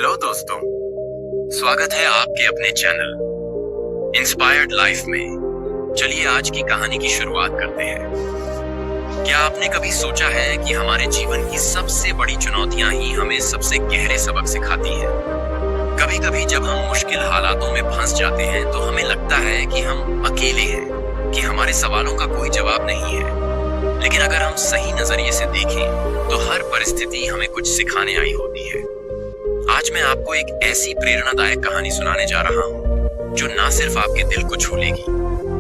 Hello दोस्तों, स्वागत है आपके अपने चैनल इंस्पायर्ड लाइफ में। चलिए आज की कहानी की शुरुआत करते हैं। क्या आपने कभी सोचा है कि हमारे जीवन की सबसे बड़ी चुनौतियां ही हमें सबसे गहरे सबक सिखाती हैं? कभी कभी जब हम मुश्किल हालातों में फंस जाते हैं तो हमें लगता है कि हम अकेले हैं, कि हमारे सवालों का कोई जवाब नहीं है। लेकिन अगर हम सही नजरिए से देखें तो हर परिस्थिति हमें कुछ सिखाने आई होती है। आज मैं आपको एक ऐसी प्रेरणादायक कहानी सुनाने जा रहा हूँ जो ना सिर्फ आपके दिल को छू लेगी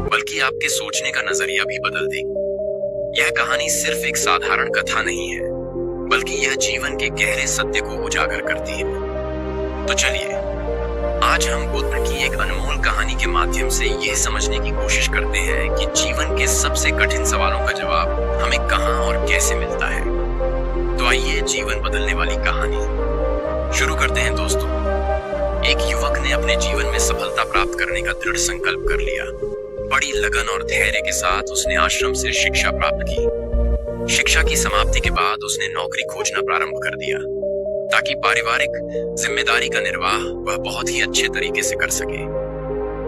बल्कि आपके सोचने का नजरिया भी बदल देगी। यह कहानी सिर्फ एक साधारण कथा नहीं है, बल्कि यह जीवन के गहरे सत्य को उजागर करती है। तो चलिए आज हम बुद्ध की एक अनमोल कहानी के माध्यम से यह समझने की कोशिश करते हैं कि जीवन के सबसे कठिन सवालों का जवाब हमें कहां और कैसे मिलता है। तो आइए जीवन बदलने वाली कहानी शुरू करते हैं दोस्तों। एक युवक ने अपने जीवन में सफलता प्राप्त करने का दृढ़ संकल्प कर लिया। बड़ी लगन और धैर्य के साथ उसने आश्रम से शिक्षा प्राप्त की। शिक्षा की समाप्ति के बाद उसने नौकरी खोजना प्रारंभ कर दिया ताकि पारिवारिक जिम्मेदारी का निर्वाह वह बहुत ही अच्छे तरीके से कर सके।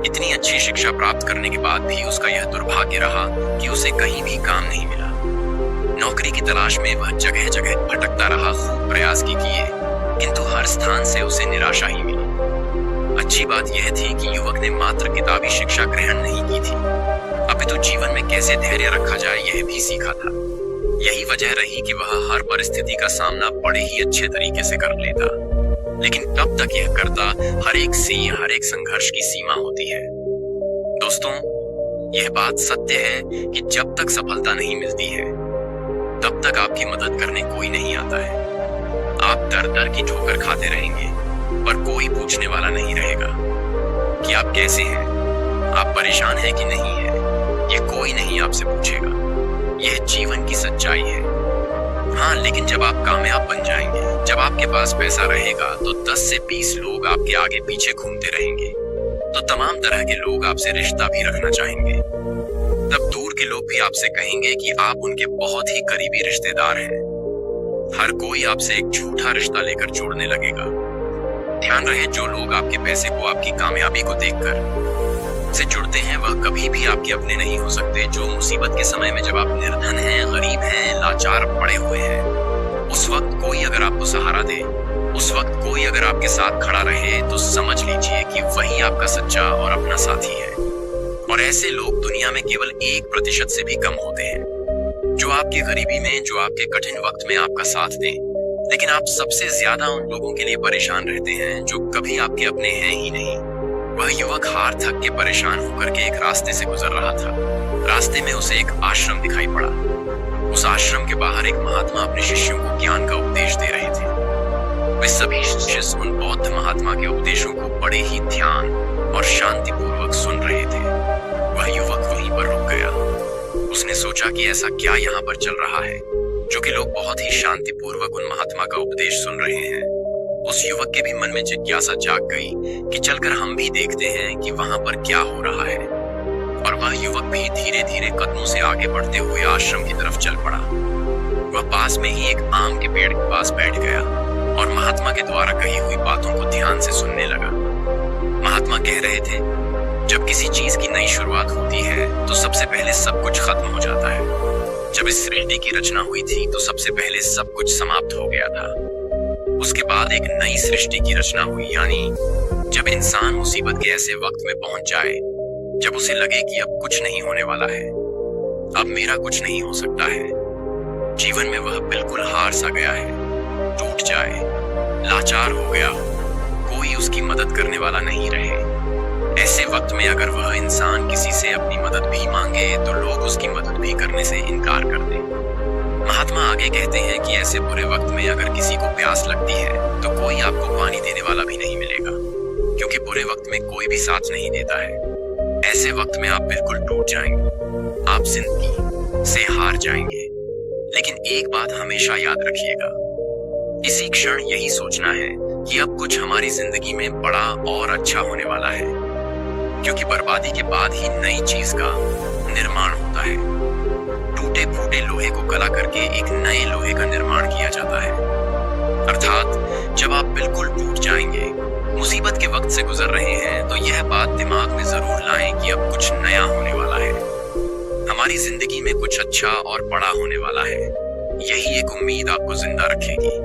इतनी अच्छी शिक्षा प्राप्त करने के बाद भी उसका यह दुर्भाग्य रहा कि उसे कहीं भी काम नहीं मिला। नौकरी की तलाश में वह जगह जगह भटकता रहा, खूब प्रयास किए, किंतु हर स्थान से उसे निराशा ही मिली। अच्छी बात यह थी कि युवक ने मात्र किताबी शिक्षा ग्रहण नहीं की थी, अपितु जीवन में कैसे धैर्य रखा जाए यह भी सीखा था। यही वजह रही कि वह हर परिस्थिति का सामना बड़े ही अच्छे तरीके से कर लेता। लेकिन कब तक यह करता, हर एक संघर्ष की सीमा होती है। दोस्तों, यह बात सत्य है कि जब तक सफलता नहीं मिलती है तब तक आपकी मदद करने कोई नहीं आता है। आप दर दर की ठोकर खाते रहेंगे पर कोई पूछने वाला नहीं रहेगा कि आप कैसे हैं, आप परेशान हैं कि नहीं है। ये कोई नहीं आपसे पूछेगा। यह जीवन की सच्चाई है। हाँ, लेकिन जब आप कामयाब बन जाएंगे, जब आपके पास पैसा रहेगा तो 10 से 20 लोग आपके आगे पीछे घूमते रहेंगे। तो तमाम तरह के लोग आपसे रिश्ता भी रखना चाहेंगे। तब दूर के लोग भी आपसे कहेंगे कि आप उनके बहुत ही करीबी रिश्तेदार हैं। हर कोई आपसे एक झूठा रिश्ता लेकर जोड़ने लगेगा। ध्यान रहे, जो लोग आपके पैसे को, आपकी कामयाबी को देखकर से जुड़ते हैं वह कभी भी आपके अपने नहीं हो सकते। जो मुसीबत के समय में जब आप निर्धन हैं, गरीब हैं, लाचार पड़े हुए हैं, उस वक्त कोई अगर आपको सहारा दे, उस वक्त कोई अगर आपके साथ खड़ा रहे तो समझ लीजिए कि वही आपका सच्चा और अपना साथी है। और ऐसे लोग दुनिया में केवल 1% से भी कम होते हैं जो आपकी गरीबी में, जो आपके कठिन वक्त में आपका साथ दें। लेकिन आप सबसे ज्यादा उन लोगों के लिए परेशान रहते हैं जो कभी आपके अपने हैं ही नहीं। वह युवक हार थक के परेशान होकर के एक रास्ते से गुजर रहा था। रास्ते में उसे एक आश्रम दिखाई पड़ा। उस आश्रम के बाहर एक महात्मा अपने शिष्यों को ज्ञान का उपदेश दे रहे थे। वे सभी शिष्य उन बौद्ध महात्मा के उपदेशों को बड़े ही ध्यान और शांतिपूर्वक सुन रहे थे। वह युवक वहीं पर रुक गया। उसने सोचा कि ऐसा क्या यहाँ पर चल रहा है जो कि लोग बहुत ही शांतिपूर्वक उन महात्मा का उपदेश सुन रहे हैं। उस युवक के भी मन में जिज्ञासा जाग गई कि चलकर हम भी देखते हैं कि वहां पर क्या हो रहा है। और वह युवक भी धीरे धीरे कदमों से आगे बढ़ते हुए आश्रम की तरफ चल पड़ा। वह पास में ही एक आम के पेड़ के पास बैठ गया और महात्मा के द्वारा कही हुई बातों को ध्यान से सुनने लगा। महात्मा कह रहे थे, जब किसी चीज की नई शुरुआत होती है तो सबसे पहले सब कुछ खत्म हो जाता है। जब इस सृष्टि की रचना हुई थी तो सबसे पहले सब कुछ समाप्त हो गया था। उसके बाद एक नई सृष्टि की रचना हुई, यानी जब इंसान मुसीबत के ऐसे वक्त में पहुंच जाए जब उसे लगे कि अब कुछ नहीं होने वाला है, अब मेरा कुछ नहीं हो सकता है, जीवन में वह बिल्कुल हार सा गया है, टूट जाए, लाचार हो गया हो, कोई उसकी मदद करने वाला नहीं रहे। ऐसे वक्त में अगर वह इंसान किसी से अपनी मदद भी मांगे तो लोग उसकी मदद भी करने से इनकार कर दें। महात्मा आगे कहते हैं कि ऐसे बुरे वक्त में अगर किसी को प्यास लगती है तो कोई आपको पानी देने वाला भी नहीं मिलेगा, क्योंकि बुरे वक्त में कोई भी साथ नहीं देता है। ऐसे वक्त में आप बिल्कुल टूट जाएंगे, आप जिंदगी से हार जाएंगे। लेकिन एक बात हमेशा याद रखिएगा, इसी क्षण यही सोचना है कि अब कुछ हमारी जिंदगी में बड़ा और अच्छा होने वाला है, क्योंकि बर्बादी के बाद ही नई चीज का निर्माण होता है। टूटे फूटे लोहे को गला करके एक नए लोहे का निर्माण किया जाता है। अर्थात जब आप बिल्कुल टूट जाएंगे, मुसीबत के वक्त से गुजर रहे हैं, तो यह बात दिमाग में जरूर लाएं कि अब कुछ नया होने वाला है। हमारी जिंदगी में कुछ अच्छा और बड़ा होने वाला है। यही एक उम्मीद आपको जिंदा रखेगी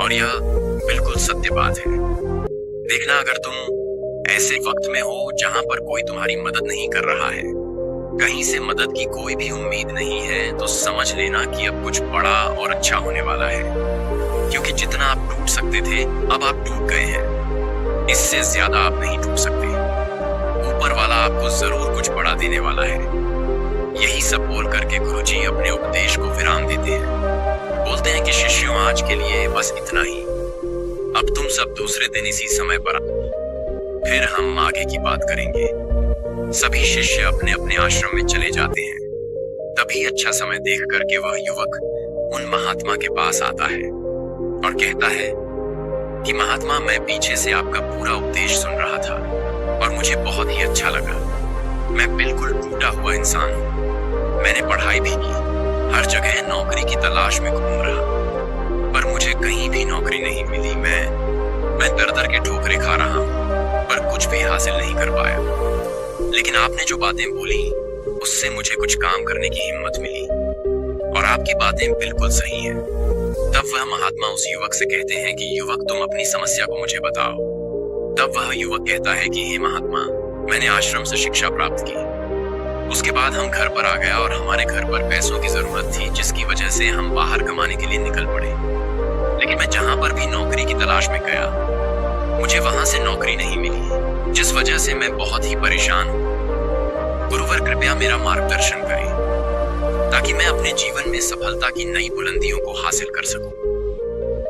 और यह बिल्कुल सत्य बात है। देखना, अगर तुम ऐसे वक्त में हो जहां पर कोई तुम्हारी मदद नहीं कर रहा है, कहीं से मदद की कोई भी उम्मीद नहीं है, तो समझ लेना कि अब कुछ बड़ा और अच्छा होने वाला है। क्योंकि जितना आप टूट सकते थे, अब आप टूट गए हैं। इससे ज्यादा आप नहीं टूट सकते। ऊपर वाला आपको जरूर कुछ बड़ा देने वाला है। यही सब बोल करके गुरुजी अपने उपदेश को विराम देते हैं। बोलते हैं कि शिष्यों, आज के लिए बस इतना ही। अब तुम सब दूसरे दिन इसी समय पर फिर हम आगे की बात करेंगे। सभी शिष्य अपने अपने आश्रम में चले जाते हैं। तभी अच्छा समय देख करके वह युवक उन महात्मा के पास आता है और कहता है कि महात्मा, मैं पीछे से आपका पूरा उपदेश सुन रहा था और मुझे बहुत ही अच्छा लगा। मैं बिल्कुल टूटा हुआ इंसान हूँ। मैंने पढ़ाई भी की, हर जगह नौकरी की तलाश में घूम रहा, पर मुझे कहीं भी नौकरी नहीं मिली। मैं दर दर के ठोकरे खा रहा हूँ, पर कुछ भी हासिल नहीं कर पाया। लेकिन आपने जो बातें बोली, उससे मुझे कुछ काम करने की हिम्मत मिली और आपकी बातें बिल्कुल सही हैं। तब वह महात्मा उस युवक से कहते हैं कि युवक, तुम अपनी समस्या को मुझे बताओ। तब वह युवक कहता है कि हे महात्मा, मैंने आश्रम से शिक्षा प्राप्त की। उसके बाद हम घर पर आ गया और हमारे घर पर पैसों की जरूरत थी, जिसकी वजह से हम बाहर कमाने के लिए निकल पड़े। लेकिन मैं जहां पर भी नौकरी की तलाश में गया, मुझे वहां से नौकरी नहीं मिली, जिस वजह से मैं बहुत ही परेशान हूँ। गुरुवर, कृपया मेरा मार्गदर्शन करें ताकि मैं अपने जीवन में सफलता की नई बुलंदियों को हासिल कर सकूं।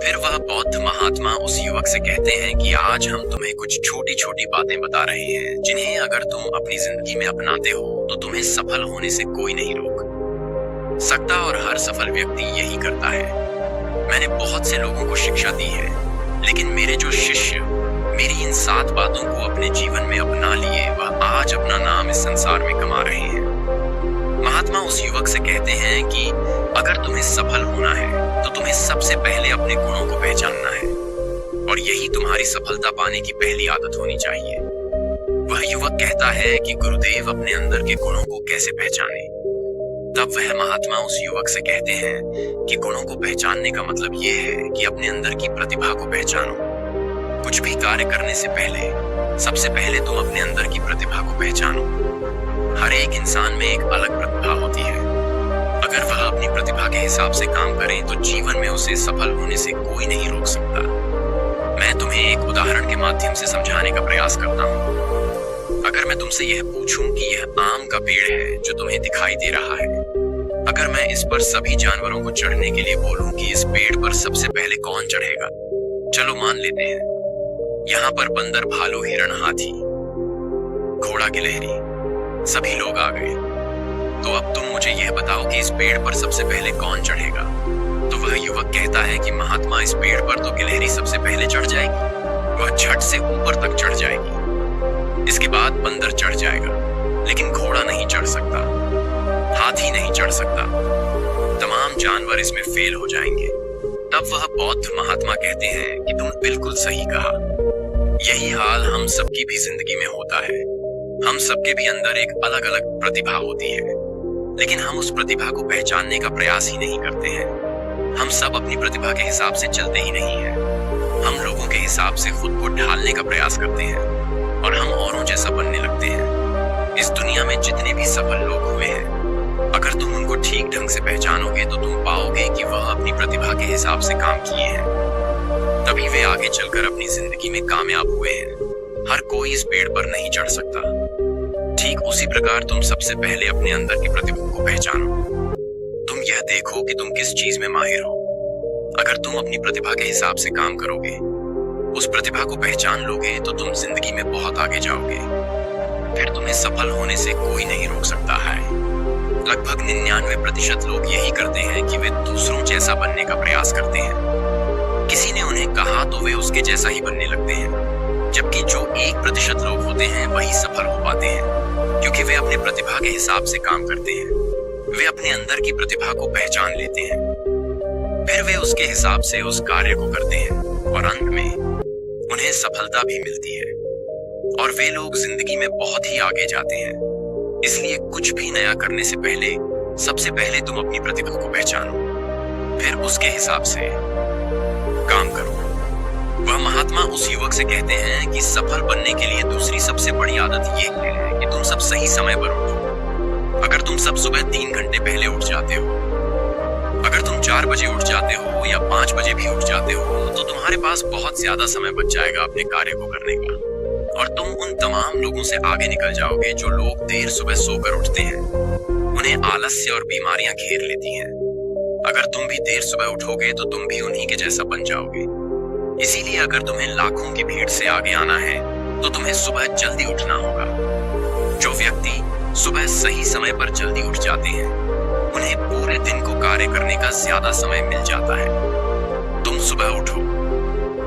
फिर वह बौद्ध महात्मा उस युवक से कहते हैं कि आज हम तुम्हें कुछ छोटी छोटी बातें बता रहे हैं, जिन्हें अगर तुम अपनी जिंदगी में अपनाते हो तो तुम्हें सफल होने से कोई नहीं रोक सकता, और हर सफल व्यक्ति यही करता है। मैंने बहुत से लोगों को शिक्षा दी है, लेकिन मेरे जो शिष्य मेरी इन 7 बातों को अपने जीवन में अपना लिए, वह आज अपना नाम इस संसार में कमा रहे हैं। महात्मा उस युवक से कहते हैं कि अगर तुम्हें सफल होना है तो तुम्हें सबसे पहले अपने गुणों को पहचानना है, और यही तुम्हारी सफलता पाने की पहली आदत होनी चाहिए। वह युवक कहता है कि गुरुदेव, अपने अंदर के गुणों को कैसे पहचाने? तब वह महात्मा उस युवक से कहते हैं कि गुणों को पहचानने का मतलब यह है कि अपने अंदर की प्रतिभा को पहचानो। कुछ भी कार्य करने से पहले सबसे पहले तुम अपने अंदर की प्रतिभा को पहचानो। हर एक इंसान में एक अलग प्रतिभा होती है। अगर वह अपनी प्रतिभा के हिसाब से काम करे तो जीवन में उसे सफल होने से कोई नहीं रोक सकता। मैं तुम्हें एक उदाहरण के माध्यम से समझाने का प्रयास करता हूँ। अगर मैं तुमसे यह पूछूं कि यह आम का पेड़ है जो तुम्हें दिखाई दे रहा है, अगर मैं इस पर सभी जानवरों को चढ़ने के लिए बोलूं कि इस पेड़ पर सबसे पहले कौन चढ़ेगा? चलो मान लेते हैं यहाँ पर बंदर, भालू, हिरण, हाथी, घोड़ा, गिलहरी सभी लोग आ गए। तो अब तुम मुझे यह बताओ कि इस पेड़ पर सबसे पहले कौन चढ़ेगा? तो वह युवक कहता है कि महात्मा, इस पेड़ पर तो गिलहरी सबसे पहले चढ़ जाएगी। वह झट से ऊपर तक चढ़ जाएगी। इसके बाद बंदर चढ़ जाएगा, लेकिन घोड़ा नहीं चढ़ सकता, हाथी नहीं चढ़ सकता। तमाम जानवर इसमें फेल हो जाएंगे। तब वह बौद्ध महात्मा कहते हैं कि तुम बिल्कुल सही कहा। यही हाल हम सबकी भी जिंदगी में होता है। हम सबके भी अंदर एक अलग अलग प्रतिभा होती है, लेकिन हम उस प्रतिभा को पहचानने का प्रयास ही नहीं करते हैं। हम सब अपनी प्रतिभा के हिसाब से चलते ही नहीं हैं। हम लोगों के हिसाब से खुद को ढालने का प्रयास करते हैं और हम औरों जैसा बनने लगते हैं। इस दुनिया में जितने भी सफल लोग हुए हैं, अगर तुम उनको ठीक ढंग से पहचानोगे तो तुम पाओगे कि वह अपनी प्रतिभा के हिसाब से काम किए हैं। तभी वे आगे चलकर अपनी जिंदगी में कामयाब हुए हैं। हर कोई इस पेड़ पर नहीं चढ़ सकता। ठीक उसी प्रकार तुम सबसे पहले अपने अंदर की प्रतिभा को पहचानो। तुम यह देखो कि तुम किस चीज में माहिर हो। अगर तुम अपनी प्रतिभा के हिसाब से काम करोगे, उस प्रतिभा को पहचान लोगे, तो तुम जिंदगी में बहुत आगे जाओगे। फिर तुम्हें सफल होने से कोई नहीं रोक सकता है। लगभग 99% लोग यही करते हैं कि वे दूसरों जैसा बनने का प्रयास करते हैं। किसी ने उन्हें कहा तो वे उसके जैसा ही बनने लगते हैं, जबकि जो 1% लोग होते हैं वही सफल हो पाते हैं, क्योंकि वे अपने प्रतिभा के हिसाब से काम करते हैं। वे अपने अंदर की प्रतिभा को पहचान लेते हैं। फिर वे उसके हिसाब से उस कार्य को करते हैं और अंत में उन्हें सफलता भी मिलती है और वे लोग जिंदगी में बहुत ही आगे जाते हैं। इसलिए कुछ भी नया करने से पहले सबसे पहले तुम अपनी प्रतिभा को पहचानो, फिर उसके हिसाब से काम करो। वह महात्मा उस युवक से कहते हैं कि सफल बनने के लिए दूसरी सबसे बड़ी आदत ये है कि तुम सब सही समय पर उठो। अगर तुम सब सुबह 3 घंटे पहले उठ जाते हो, अगर तुम 4 बजे उठ जाते हो या 5 बजे भी उठ जाते हो, तो तुम्हारे पास बहुत ज्यादा समय बच जाएगा अपने कार्य को करने का और तुम उन तमाम लोगों से आगे निकल जाओगे जो लोग देर सुबह सोकर उठते हैं। उन्हें आलस्य और बीमारियां घेर लेती हैं। अगर तुम भी देर सुबह उठोगे तो तुम भी उन्हीं के जैसा बन जाओगे। इसीलिए अगर तुम्हें लाखों की भीड़ से आगे आना है तो तुम्हें सुबह जल्दी उठना होगा। जो व्यक्ति सुबह सही समय पर जल्दी उठ जाते हैं उन्हें पूरे दिन को कार्य करने का ज्यादा समय मिल जाता है। तुम सुबह उठो,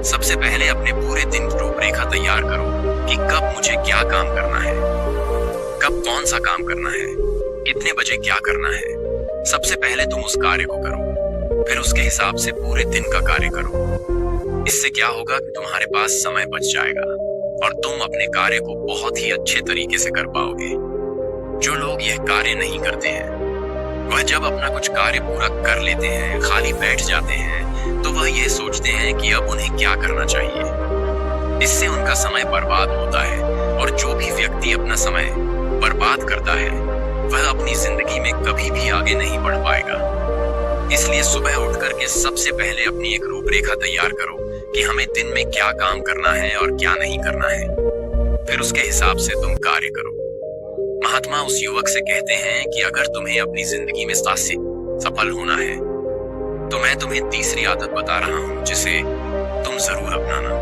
सबसे पहले अपने पूरे दिन की रूपरेखा तैयार करो कि कब मुझे क्या काम करना है, कब कौन सा काम करना है, कितने बजे क्या करना है। सबसे पहले तुम उस कार्य को करो, फिर उसके हिसाब से पूरे दिन का कार्य करो। इससे क्या होगा कि तुम्हारे पास समय बच जाएगा और तुम अपने कार्य को बहुत ही अच्छे तरीके से कर पाओगे। जो लोग यह कार्य नहीं करते हैं वह जब अपना कुछ कार्य पूरा कर लेते हैं, खाली बैठ जाते हैं, तो वह यह सोचते हैं कि अब उन्हें क्या करना चाहिए। इससे उनका समय बर्बाद होता है और जो भी व्यक्ति अपना समय बर्बाद करता है वह अपनी जिंदगी में कभी भी आगे नहीं बढ़ पाएगा। इसलिए सुबह उठकर के सबसे पहले अपनी एक रूपरेखा तैयार करो कि हमें दिन में क्या काम करना है और क्या नहीं करना है, फिर उसके हिसाब से तुम कार्य करो। महात्मा उस युवक से कहते हैं कि अगर तुम्हें अपनी जिंदगी में सफल होना है तो मैं तुम्हें तीसरी आदत बता रहा हूं जिसे तुम जरूर अपनाना।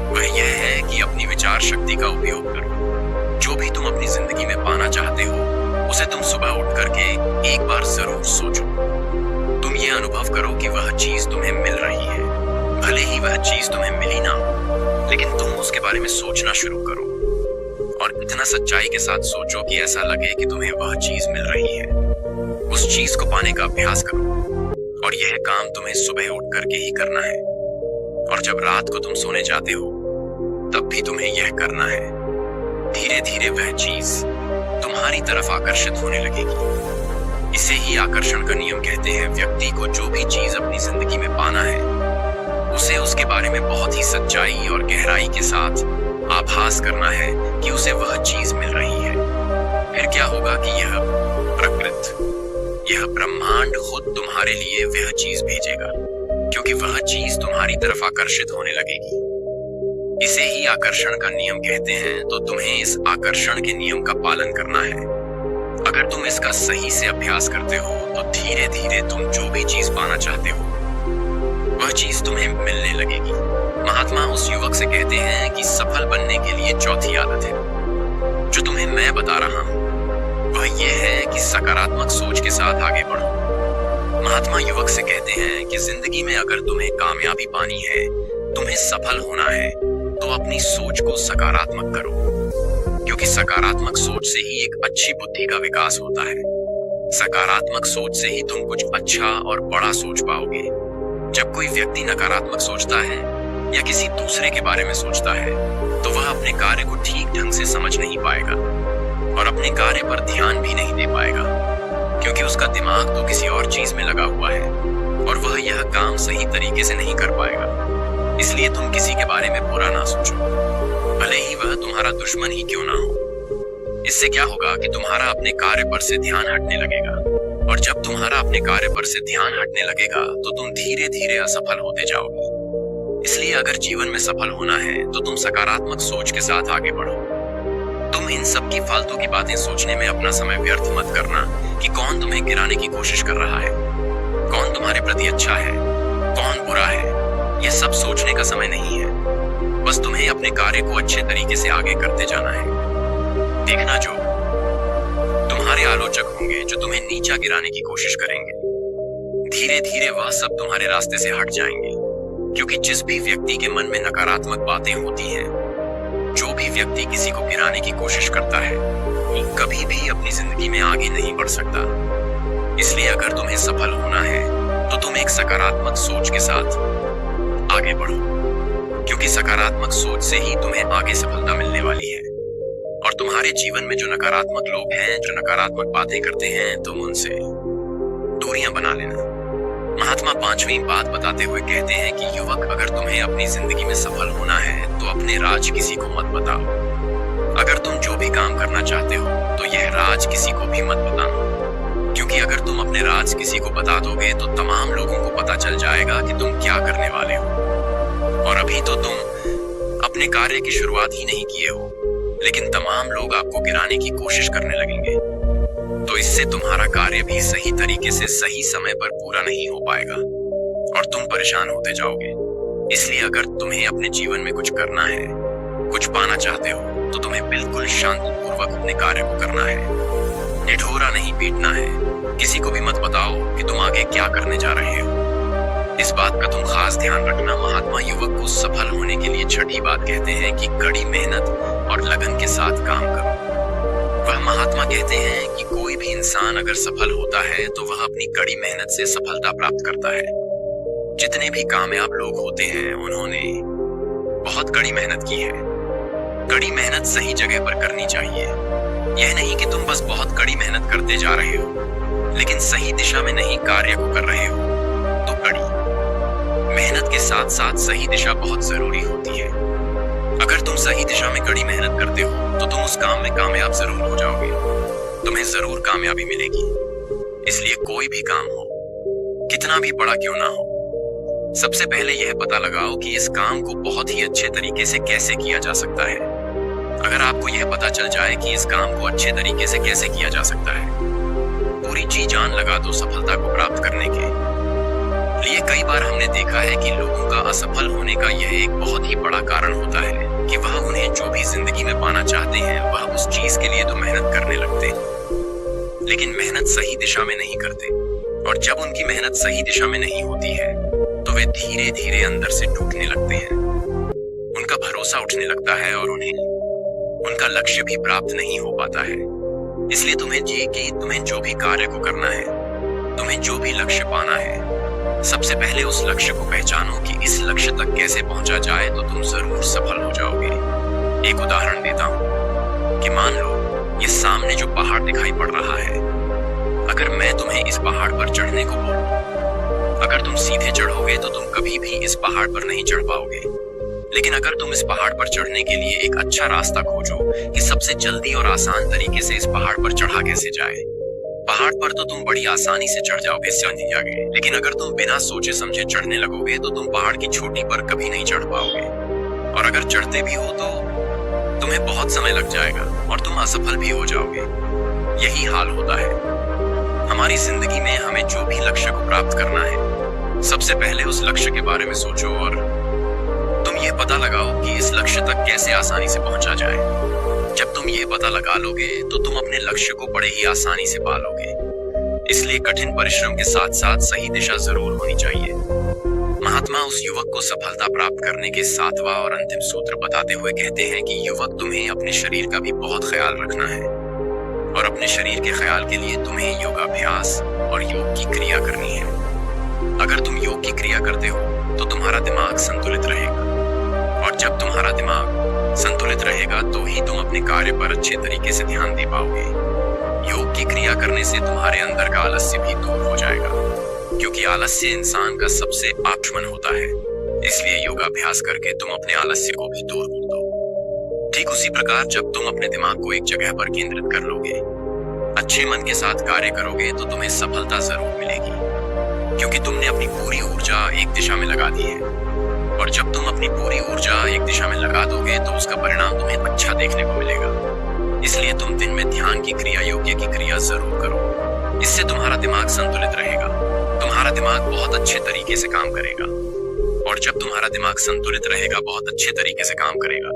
वह यह है कि अपनी विचार शक्ति का उपयोग करो। जो भी तुम अपनी जिंदगी में पाना चाहते हो उसे तुम सुबह उठ करके एक बार जरूर सोचो। तुम ये अनुभव करो कि वह चीज तुम्हें मिल रही है। भले ही वह चीज तुम्हें मिली ना हो, लेकिन तुम उसके बारे में सोचना शुरू करो और इतना सच्चाई के साथ सोचो कि ऐसा लगे कि तुम्हें वह चीज मिल रही है। उस चीज को पाने का अभ्यास करो और यह काम तुम्हें सुबह उठ करके ही करना है और जब रात को तुम सोने जाते हो तब भी तुम्हें यह करना है। धीरे धीरे वह चीज तुम्हारी तरफ आकर्षित होने लगेगी। इसे ही आकर्षण का नियम कहते हैं। व्यक्ति को जो भी चीज अपनी जिंदगी में पाना है उसे उसके बारे में बहुत ही सच्चाई और गहराई के साथ आभास करना है कि उसे वह चीज मिल रही है। फिर क्या होगा कि यह प्रकृति, यह ब्रह्मांड खुद तुम्हारे लिए वह चीज भेजेगा क्योंकि वह चीज तुम्हारी तरफ आकर्षित होने लगेगी। इसे ही आकर्षण का नियम कहते हैं। तो तुम्हें इस आकर्षण के नियम का पालन करना है। अगर तुम इसका सही से अभ्यास करते हो तो धीरे धीरे तुम जो भी चीज पाना चाहते हो वह चीज तुम्हें मिलने लगेगी। महात्मा उस युवक से कहते हैं कि सफल बनने के लिए चौथी आदत है जो तुम्हें मैं बता रहा हूं, वह यह है कि सकारात्मक सोच के साथ आगे बढ़ो। महात्मा युवक से कहते हैं कि जिंदगी में अगर तुम्हें कामयाबी पानी है, तुम्हें सफल होना है, तो अपनी सोच को सकारात्मक करो क्योंकि सकारात्मक सोच से ही एक अच्छी बुद्धि का विकास होता है। सकारात्मक सोच से ही तुम कुछ अच्छा और बड़ा सोच पाओगे। जब कोई व्यक्ति नकारात्मक सोचता है या किसी दूसरे के बारे में सोचता है तो वह अपने कार्य को ठीक ढंग से समझ नहीं पाएगा और अपने कार्य पर ध्यान भी नहीं दे पाएगा क्योंकि उसका दिमाग तो किसी और चीज में लगा हुआ है और वह यह काम सही तरीके से नहीं कर पाएगा। इसलिए तुम किसी के बारे में बुरा ना सोचो, भले ही वह तुम्हारा दुश्मन ही क्यों ना हो। इससे क्या होगा कि तुम्हारा अपने कार्य पर से ध्यान हटने लगेगा और जब तुम्हारा अपने कार्य पर से ध्यान हटने लगेगा तो तुम धीरे धीरे असफल होते जाओगे। इसलिए अगर जीवन में सफल होना है तो तुम सकारात्मक सोच के साथ आगे बढ़ो। तुम इन सब की फालतू की बातें सोचने में अपना समय व्यर्थ मत करना कि कौन तुम्हें गिराने की कोशिश कर रहा है, कौन तुम्हारे प्रति अच्छा है, कौन बुरा है। यह सब सोचने का समय नहीं है। बस तुम्हें अपने कार्य को अच्छे तरीके से आगे करते जाना है। देखना जो तुम्हारे आलोचक होंगे जो तुम्हें नीचा गिराने की कोशिश करेंगे, धीरे धीरे वह सब तुम्हारे रास्ते से हट जाएंगे क्योंकि जिस भी व्यक्ति के मन में नकारात्मक बातें होती हैं, जो भी व्यक्ति किसी को गिराने की कोशिश करता है वो कभी भी अपनी जिंदगी में आगे नहीं बढ़ सकता। इसलिए अगर तुम्हें सफल होना है तो तुम एक सकारात्मक सोच के साथ आगे बढ़ो, क्योंकि सकारात्मक सोच से ही तुम्हें आगे सफलता मिलने वाली है। और तुम्हारे जीवन में जो नकारात्मक लोग हैं, जो नकारात्मक बातें करते हैं, तुम उनसे दूरियां बना लेना। महात्मा पांचवी बात बताते हुए कहते हैं कि युवक, अगर तुम्हें अपनी जिंदगी में सफल होना है तो अपने राज किसी को मत बताओ। अगर तुम जो भी काम करना चाहते हो तो यह राज किसी को भी मत बताना, क्योंकि अगर तुम अपने राज किसी को बता दोगे तो तमाम लोगों को पता चल जाएगा कि तुम क्या करने वाले हो। और अभी तो तुम अपने कार्य की शुरुआत ही नहीं किए हो, लेकिन तमाम लोग आपको गिराने की कोशिश करने लगेंगे। तो इससे तुम्हारा कार्य भी सही तरीके से सही समय पर पूरा नहीं हो पाएगा और तुम परेशान होते जाओगे। इसलिए अगर तुम्हें अपने जीवन में कुछ करना है, कुछ पाना चाहते हो, तो तुम्हें बिल्कुल शांतिपूर्वक अपने कार्य को करना है। निठोरा नहीं पीटना है। किसी को भी मत बताओ कि तुम आगे क्या करने जा रहे हो। इस बात का तुम खास ध्यान रखना। महात्मा युवक को सफल होने के लिए छठी बात कहते हैं कि कड़ी मेहनत और लगन के साथ काम करो। वह महात्मा कहते हैं कि कोई भी इंसान अगर सफल होता है तो वह अपनी कड़ी मेहनत से सफलता प्राप्त करता है। जितने भी कामयाब लोग होते हैं उन्होंने बहुत कड़ी मेहनत की है। कड़ी मेहनत सही जगह पर करनी चाहिए। यह नहीं कि तुम बस बहुत कड़ी मेहनत करते जा रहे हो लेकिन सही दिशा में नहीं कार्य को कर रहे हो। तो कड़ी मेहनत के साथ साथ सही दिशा बहुत जरूरी होती है। अगर तुम सही दिशा में कड़ी मेहनत करते हो तो तुम उस काम में कामयाब जरूर हो जाओगे। तुम्हें जरूर कामयाबी मिलेगी। इसलिए कोई भी काम हो, कितना भी बड़ा क्यों ना हो, सबसे पहले यह पता लगाओ कि इस काम को बहुत ही अच्छे तरीके से कैसे किया जा सकता है। अगर आपको यह पता चल जाए कि इस काम को अच्छे तरीके से कैसे किया जा सकता है, पूरी जी जान लगा दो सफलता को प्राप्त करने के लिए। कई बार हमने देखा है कि लोगों का असफल होने का यह एक बहुत ही बड़ा कारण होता है कि वह उन्हें जो भी जिंदगी में पाना चाहते हैं वह उस चीज के लिए तो मेहनत करने लगते हैं, लेकिन मेहनत सही दिशा में नहीं करते। और जब उनकी मेहनत सही दिशा में नहीं होती है तो वे धीरे धीरे अंदर से टूटने लगते हैं। उनका भरोसा उठने लगता है और उन्हें उनका लक्ष्य भी प्राप्त नहीं हो पाता है। इसलिए तुम्हें जो भी कार्य को करना है, तुम्हें जो भी लक्ष्य पाना है, सबसे पहले उस लक्ष्य को पहचानो कि इस लक्ष्य तक कैसे पहुंचा जाए तो तुम जरूर सफल हो जाओगे। एक उदाहरण देता हूं कि मान लो ये सामने जो पहाड़ दिखाई पड़ रहा है, अगर मैं तुम्हें इस पहाड़ पर चढ़ने को बोलूं, अगर तुम सीधे चढ़ोगे तो तुम कभी भी इस पहाड़ पर नहीं चढ़ पाओगे। लेकिन अगर तुम इस पहाड़ पर चढ़ने के लिए एक अच्छा रास्ता खोजो कि सबसे जल्दी और आसान तरीके से इस पहाड़ पर चढ़ा कैसे जाए, पहाड़ पर तो तुम बड़ी आसानी से चढ़ जाओगे, समझ जाओगे। लेकिन अगर तुम बिना सोचे समझे चढ़ने लगोगे तो तुम पहाड़ की चोटी पर कभी नहीं चढ़ पाओगे। और अगर चढ़ते भी हो तो तुम्हें बहुत समय लग जाएगा और तुम असफल भी हो जाओगे। यही हाल होता है हमारी जिंदगी में। हमें जो भी लक्ष्य को प्राप्त करना है, सबसे पहले उस लक्ष्य के बारे में सोचो और तुम ये पता लगाओ कि इस लक्ष्य तक कैसे आसानी से पहुंचा जाए। जब तुम ये पता लगा लोगे तो तुम अपने लक्ष्य को बड़े ही आसानी से पा लोगे। इसलिए कठिन परिश्रम के साथ साथ सही दिशा जरूर होनी चाहिए। महात्मा उस युवक को सफलता प्राप्त करने के सातवां और अंतिम सूत्र बताते हुए कहते हैं कि युवक, तुम्हें अपने शरीर का भी बहुत ख्याल रखना है और अपने शरीर के ख्याल के लिए तुम्हें योगाभ्यास और योग की क्रिया करनी है। अगर तुम योग की क्रिया करते हो तो तुम्हारा दिमाग संतुलित रहेगा और जब तुम्हारा दिमाग संतुलित रहेगा तो ही तुम अपने कार्य पर अच्छे तरीके से ध्यान दे पाओगे। योग की क्रिया करने से तुम्हारे अंदर का आलस्य भी दूर हो जाएगा, क्योंकि आलस्य इंसान का सबसे दुश्मन होता है। इसलिए योगाभ्यास करके तुम अपने आलस्य को भी दूर कर दो। ठीक उसी प्रकार जब तुम अपने दिमाग को एक जगह पर केंद्रित कर लोगे, अच्छे मन के साथ कार्य करोगे तो तुम्हें सफलता जरूर मिलेगी, क्योंकि तुमने अपनी पूरी ऊर्जा एक दिशा में लगा दी है। और जब तुम अपनी पूरी ऊर्जा एक दिशा में लगा दोगे तो उसका परिणाम तुम्हें अच्छा देखने को मिलेगा। इसलिए तुम दिन में ध्यान की क्रिया, योग्य की क्रिया जरूर करो। इससे तुम्हारा दिमाग संतुलित रहेगा, तुम्हारा दिमाग बहुत अच्छे तरीके से काम करेगा। और जब तुम्हारा दिमाग संतुलित रहेगा, बहुत अच्छे तरीके से काम करेगा,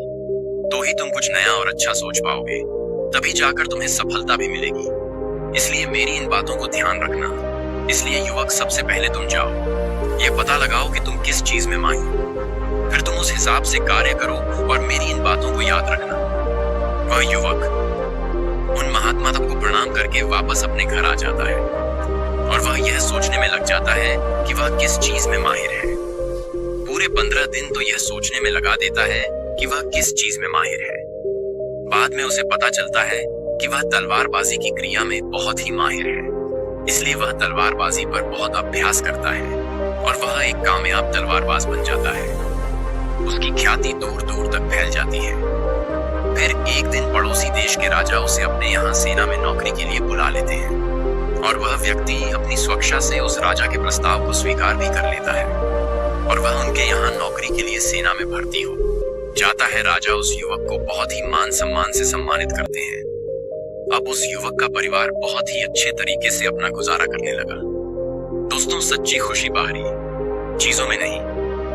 तो ही तुम कुछ नया और अच्छा सोच पाओगे। तभी जाकर तुम्हें सफलता भी मिलेगी। इसलिए मेरी इन बातों को ध्यान रखना। इसलिए युवक, सबसे पहले तुम जाओ, ये पता लगाओ कि तुम किस चीज में माहिर हो, फिर तुम उस हिसाब से कार्य करो और मेरी इन बातों को याद रखना। वह युवक उन महात्मा तक को प्रणाम करके वापस अपने घर आ जाता है और वह यह सोचने में लग जाता है कि वह किस चीज में माहिर है। पूरे 15 दिन तो यह सोचने में लगा देता है कि वह किस चीज में माहिर है। बाद में उसे पता चलता है कि वह तलवारबाजी की क्रिया में बहुत ही माहिर है, इसलिए वह तलवारबाजी पर बहुत अभ्यास करता है और वह एक कामयाब तलवारबाज बन जाता है। उसकी ख्याति दूर दूर तक फैल जाती है। फिर एक दिन पड़ोसी देश के राजा उसे अपने यहाँ सेना में नौकरी के लिए बुला लेते हैं और वह व्यक्ति अपनी स्वेच्छा से उस राजा के प्रस्ताव को स्वीकार भी कर लेता है और वह उनके यहाँ नौकरी के लिए सेना में भर्ती हो जाता है। राजा उस युवक को बहुत ही मान सम्मान से सम्मानित करते हैं। अब उस युवक का परिवार बहुत ही अच्छे तरीके से अपना गुजारा करने लगा। दोस्तों, सच्ची खुशी बाहरी चीजों में नहीं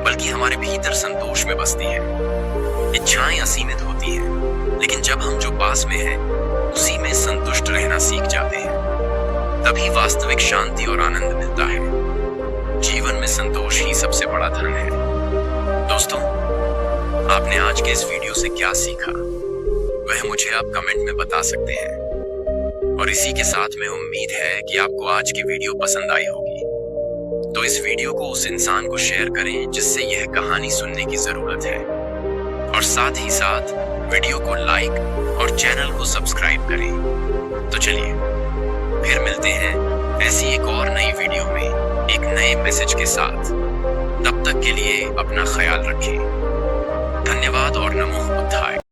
बल्कि हमारे भीतर संतोष में बसती है। इच्छाएं असीमित होती हैं, लेकिन जब हम जो पास में है उसी में संतुष्ट रहना सीख जाते हैं, तभी वास्तविक शांति और आनंद मिलता है। जीवन में संतोष ही सबसे बड़ा धन है। दोस्तों, आपने आज के इस वीडियो से क्या सीखा वह मुझे आप कमेंट में बता सकते हैं। और इसी के साथ में उम्मीद है कि आपको आज की वीडियो पसंद आई होगी। तो इस वीडियो को उस इंसान को शेयर करें जिससे यह कहानी सुनने की जरूरत है, और साथ ही साथ वीडियो को लाइक और चैनल को सब्सक्राइब करें। तो चलिए फिर मिलते हैं ऐसी एक और नई वीडियो में एक नए मैसेज के साथ। तब तक के लिए अपना ख्याल रखें। धन्यवाद और नमो बुद्धाय।